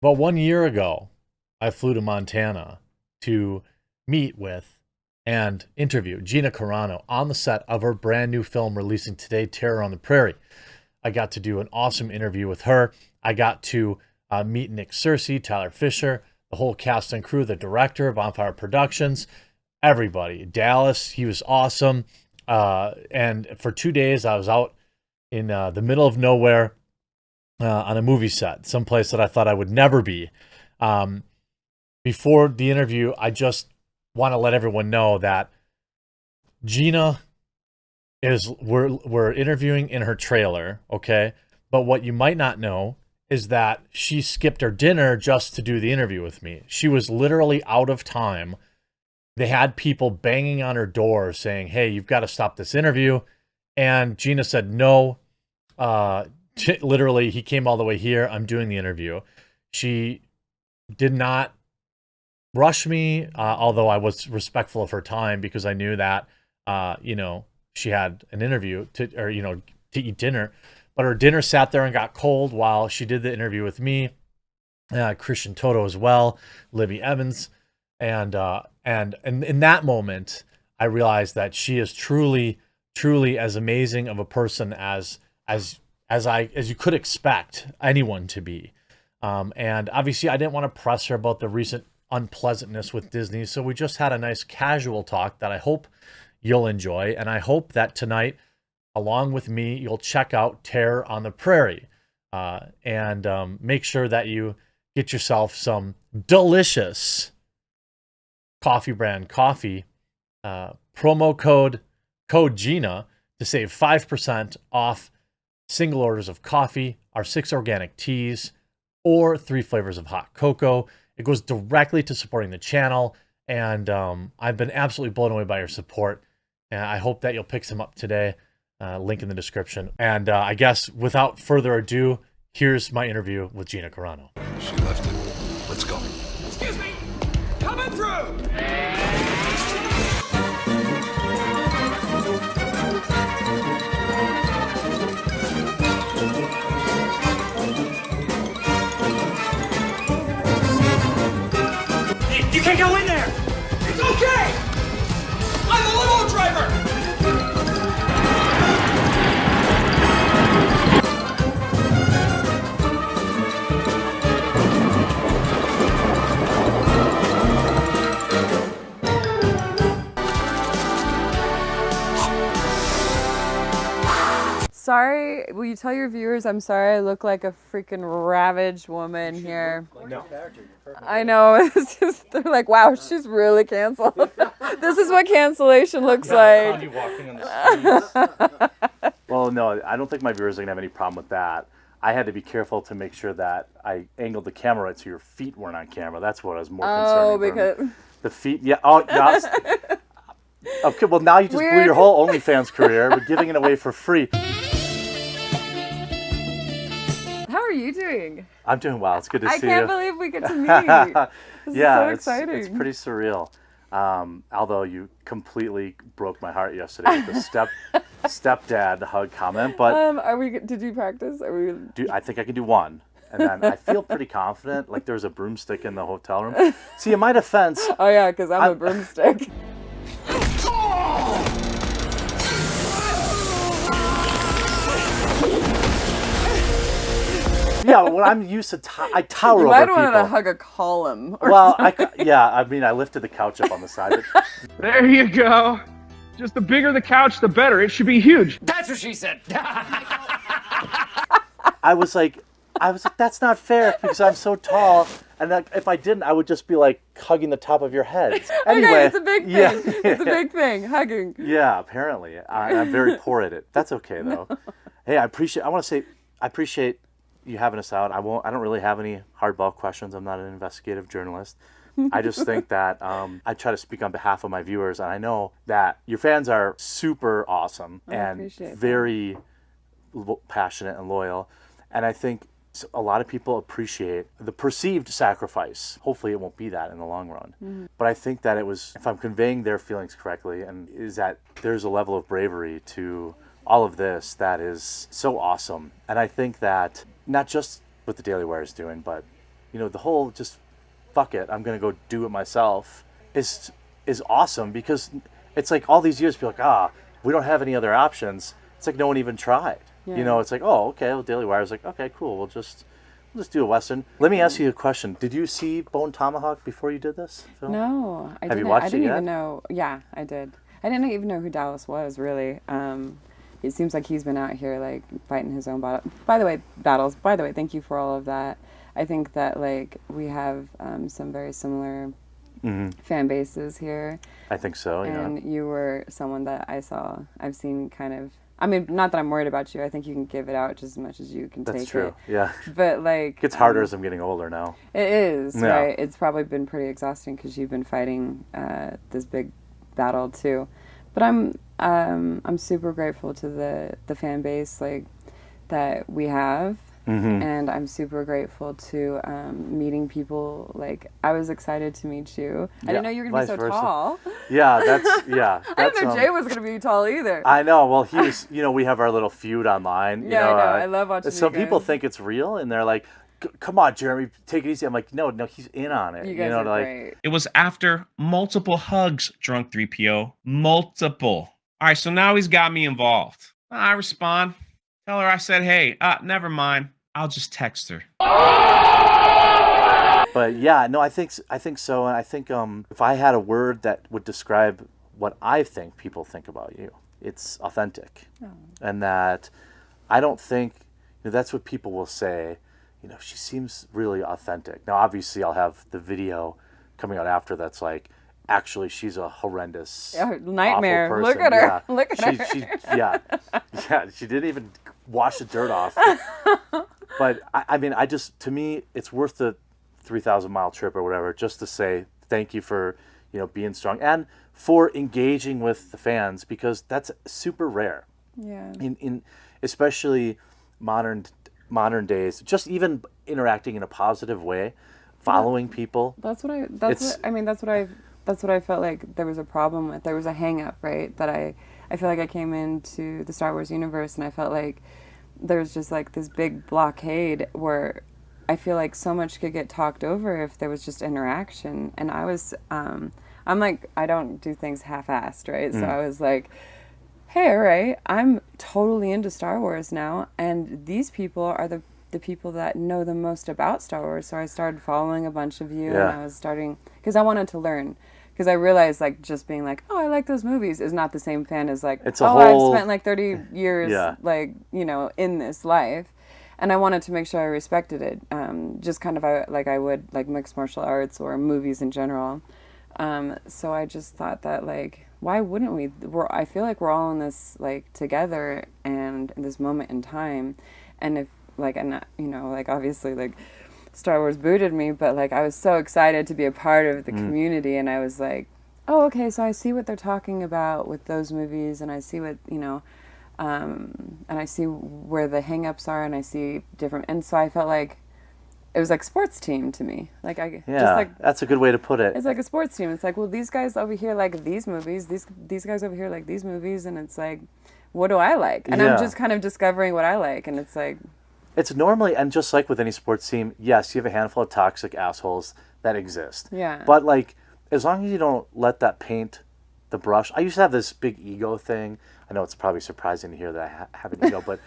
About 1 year ago, I flew to Montana to meet with and interview Gina Carano on the set of her brand new film releasing today, Terror on the Prairie. I got to do an awesome interview with her. I got to meet Nick Searcy, Tyler Fisher, the whole cast and crew, the director, Bonfire Productions, everybody. Dallas, he was awesome. And for 2 days, I was out in the middle of nowhere on a movie set, someplace that I thought I would never be. Before the interview, I just want to let everyone know that Gina we're interviewing in her trailer, okay? But what you might not know is that she skipped her dinner just to do the interview with me. She was literally out of time. They had people banging on her door saying, "Hey, you've got to stop this interview." And Gina said, "No." Literally, he came all the way here. I'm doing the interview. She did not rush me, although I was respectful of her time because I knew that, she had an interview to eat dinner. But her dinner sat there and got cold while she did the interview with me, Christian Toto as well, Libby Evans, and in that moment, I realized that she is truly, truly as amazing of a person as you could expect anyone to be. And obviously, I didn't want to press her about the recent unpleasantness with Disney, so we just had a nice casual talk that I hope you'll enjoy, and I hope that tonight, along with me, you'll check out Terror on the Prairie, and make sure that you get yourself some delicious coffee brand coffee. Promo code Gina to save 5% off single orders of coffee, our 6 organic teas, or 3 flavors of hot cocoa. It goes directly to supporting the channel, and I've been absolutely blown away by your support. And I hope that you'll pick some up today. Link in the description. And I guess without further ado, here's my interview with Gina Carano. She left it. Let's go. Excuse me! Coming through! You can't go in there! It's okay! I'm the limo driver! Sorry, will you tell your viewers I'm sorry I look like a freaking ravaged woman here? No. I know, it's just, they're like, wow, she's really canceled. This is what cancellation looks like. Well, no, I don't think my viewers are going to have any problem with that. I had to be careful to make sure that I angled the camera right so your feet weren't on camera. That's what I was more concerned with. Oh, because... The feet, yeah. Oh, no. Okay, well, now you just blew your whole OnlyFans career. We're giving it away for free. How are you doing? I'm doing well. It's good to see you. I can't believe we get to meet. This Yeah, is so exciting. It's pretty surreal. Although you completely broke my heart yesterday with the stepdad hug comment. But did you practice? I think I can do one. And then I feel pretty confident. Like there's a broomstick in the hotel room. See, in my defense. Oh yeah, because I'm a broomstick. Yeah, when I'm used to, I tower you over people. might want to hug a column. Well, I lifted the couch up on the side. There you go. Just the bigger the couch, the better. It should be huge. That's what she said. I was like, that's not fair because I'm so tall, and that if I didn't, I would just be like hugging the top of your head. Anyway, okay, it's a big thing. Yeah. It's a big thing, hugging. Yeah, apparently. I'm very poor at it. That's okay though. Hey, I appreciate you having us out. I don't really have any hardball questions. I'm not an investigative journalist. I just think that I try to speak on behalf of my viewers, and I know that your fans are super awesome and very passionate and loyal. And I think a lot of people appreciate the perceived sacrifice. Hopefully it won't be that in the long run. Mm-hmm. But I think that it was, if I'm conveying their feelings correctly, and is that there's a level of bravery to all of this that is so awesome. And I think that not just what the Daily Wire is doing, but the whole just fuck it, I'm gonna go do it myself is awesome, because it's like all these years people are like, we don't have any other options. It's like no one even tried. Yeah. It's like, oh, okay, well, Daily Wire was like, okay, cool, we'll just do a Western. Let me ask you a question. Did you see Bone Tomahawk before you did this film? No, I didn't. Have you watched I didn't it yet? even know. Yeah, I did. I didn't even know who Dallas was, really. It seems like he's been out here, like, fighting his own battles. By the way, thank you for all of that. I think that, like, we have some very similar fan bases here. I think so, yeah. And you were someone that I've seen kind of, I mean, not that I'm worried about you. I think you can give it out just as much as you can take it. That's true, yeah. But, like... It gets harder as I'm getting older now. It is, Yeah. right? It's probably been pretty exhausting because you've been fighting this big battle, too. But I'm super grateful to the fan base, like, that we have. And I'm super grateful to meeting people. Like, I was excited to meet you. I didn't know you were going to be so tall. Yeah, I didn't know Jay was going to be tall either. I know. Well, he was, we have our little feud online. Yeah, I know. I love watching Some you guys. people think it's real, and they're like, come on, Jeremy, take it easy. I'm like, no, he's in on it. You guys are great. It was after multiple hugs, Drunk 3PO. Multiple. All right, so now he's got me involved. I respond. Tell her I said, hey, never mind. I'll just text her. But yeah, no, I think so. And I think if I had a word that would describe what I think people think about you, it's authentic. Oh. And that I don't think, that's what people will say, she seems really authentic. Now, obviously, I'll have the video coming out after that's like, actually, she's a horrendous, nightmare. awful person. Look at her. Yeah. Look at her. She didn't even wash the dirt off. But I mean, to me, it's worth the 3,000-mile trip or whatever, just to say thank you for, being strong and for engaging with the fans, because that's super rare. Yeah. In especially modern days, just even interacting in a positive way, following people. That's what I felt like there was a problem with. There was a hang up, right? That I feel like I came into the Star Wars universe and I felt like there's just like this big blockade where I feel like so much could get talked over if there was just interaction. And I was, I'm like, I don't do things half-assed, right? So I was like, hey, all right, I'm totally into Star Wars now. And these people are the people that know the most about Star Wars. So I started following a bunch of you and I was starting, because I wanted to learn. Because I realized, like, just being like, oh, I like those movies is not the same fan as, like, I've spent, like, 30 years, like, in this life. And I wanted to make sure I respected it, just kind of like I would, like, mixed martial arts or movies in general. So I just thought that, like, why wouldn't we? I feel like we're all in this, like, together and in this moment in time. And if, like, and, like, obviously, like, Star Wars booted me, but like I was so excited to be a part of the community, and I was like, oh, okay, so I see what they're talking about with those movies, and I see what, and I see where the hang-ups are, and I see different, and so I felt like it was like sports team to me. Like that's a good way to put it. It's like a sports team. It's like, well, these guys over here like these movies, these guys over here like these movies, and it's like, what do I like? And I'm just kind of discovering what I like, and it's like, it's normally, and just like with any sports team, yes, you have a handful of toxic assholes that exist. Yeah. But, like, as long as you don't let that paint the brush. I used to have this big ego thing. I know it's probably surprising to hear that I have an ego, but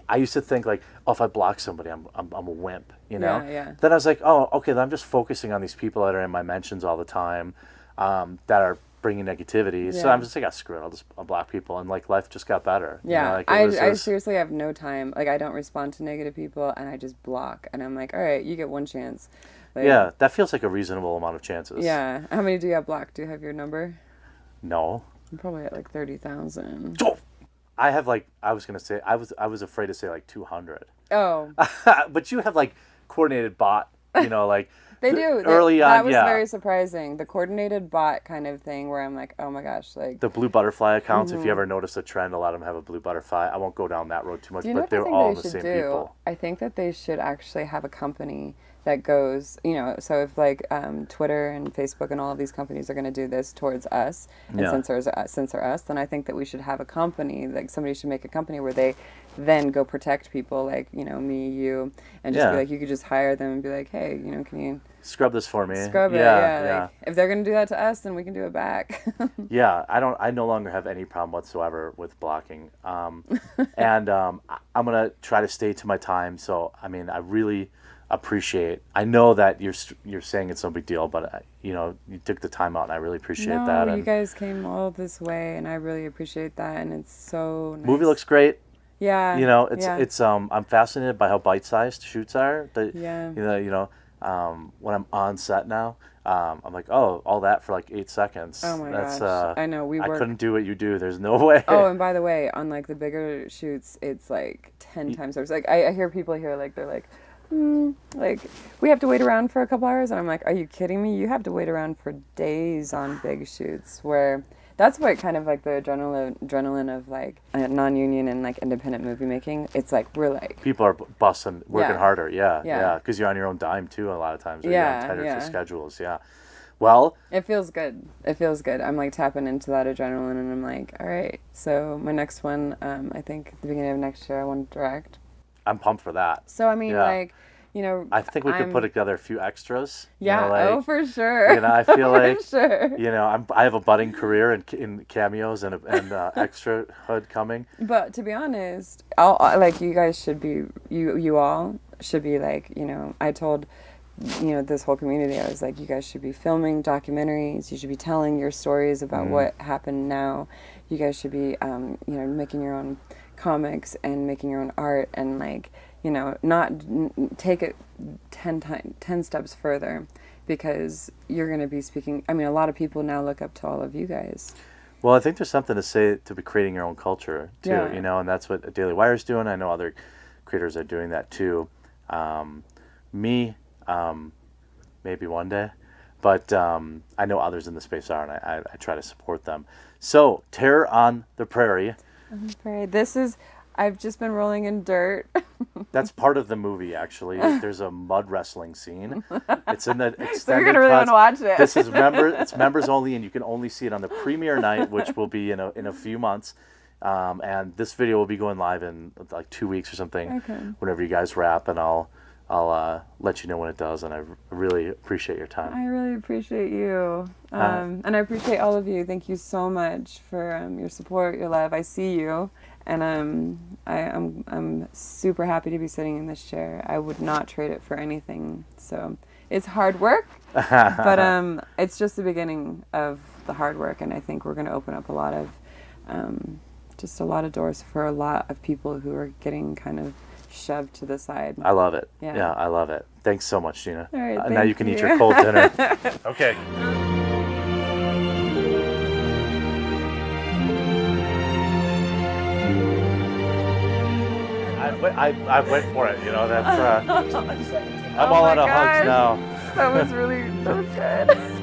I used to think, like, oh, if I block somebody, I'm a wimp, Yeah. Then I was like, oh, okay, then I'm just focusing on these people that are in my mentions all the time, that are bringing negativity. So I'm just like, screw it, I'll block people, and like life just got better. Yeah, I seriously have no time. Like, I don't respond to negative people, and I just block. And I'm like, all right, you get one chance. Like, yeah, that feels like a reasonable amount of chances. Yeah. How many do you have blocked? Do you have your number? No. I'm probably at like 30,000. I have like, I was afraid to say like 200. Oh. But you have like coordinated bot, like. They do. Early on, that was very surprising. The coordinated bot kind of thing where I'm like, oh my gosh, like the blue butterfly accounts. If you ever notice a trend, a lot of them have a blue butterfly. I won't go down that road too much, but they're all the same people. I think that they should actually have a company that goes, you know, so if like Twitter and Facebook and all of these companies are going to do this towards us and censor us, then I think that we should have a company, like somebody should make a company where they then go protect people like, you know, me, you, and just be like, you could just hire them and be like, hey, you know, can you scrub this for me? Scrub it, yeah. Like, if they're going to do that to us, then we can do it back. Yeah, I no longer have any problem whatsoever with blocking. And I'm going to try to stay to my time. So, I mean, I really appreciate, I know that you're saying it's no big deal, but you know, you took the time out and I really appreciate that. And you guys came all this way and I really appreciate that, and it's so nice. Movie looks great. Yeah. You know, it's I'm fascinated by how bite-sized shoots are. You know, when I'm on set now, I'm like, oh, all that for like 8 seconds. Oh my gosh. I know, I couldn't do what you do. There's no way. Oh, and by the way, on like the bigger shoots, it's like 10 times worse. Like I hear people here, like they're like, like we have to wait around for a couple hours, and I'm like, are you kidding me? You have to wait around for days on big shoots, where that's what kind of like the adrenaline of like non-union and like independent movie making. It's like we're like people are busting, working harder. Yeah, because you're on your own dime too a lot of times. Or you're on tighter schedules. Yeah. Well, it feels good. I'm like tapping into that adrenaline, and I'm like, all right. So my next one, I think at the beginning of next year, I want to direct. I'm pumped for that. So I mean, like, you know, I think we could put together a few extras. Yeah. You know, like, oh, for sure. You know, I feel like sure. You know, I have a budding career in cameos and extra hood coming. But to be honest, like you guys should be, you all should be like, you know, I told, you know, this whole community, I was like, you guys should be filming documentaries. You should be telling your stories about what happened now. You guys should be, you know, making your own comics and making your own art, and like, you know, not take it 10 steps further, because you're going to be speaking. I mean, a lot of people now look up to all of you guys. Well, I think there's something to say to be creating your own culture too, you know, and that's what Daily Wire's doing. I know other creators are doing that too. Me, maybe one day, but I know others in the space are, and I try to support them. So, Terror on the Prairie. This is, I've just been rolling in dirt. That's part of the movie, actually. There's a mud wrestling scene. It's in the extended so you're gonna really want to watch it. This is it's members only, and you can only see it on the premiere night, which will be in a few months. And this video will be going live in like 2 weeks or something. Okay. Whenever you guys wrap, and I'll let you know when it does. And I really appreciate your time. I really appreciate you, and I appreciate all of you. Thank you so much for your support, your love. I see you. And I'm super happy to be sitting in this chair. I would not trade it for anything. So it's hard work, but it's just the beginning of the hard work. And I think we're going to open up a lot of doors for a lot of people who are getting kind of shoved to the side. I love it. Yeah, I love it. Thanks so much, Gina. All right, now you can eat your cold dinner. Okay. I went for it, you know, that's, I'm all out of hugs now. That was good.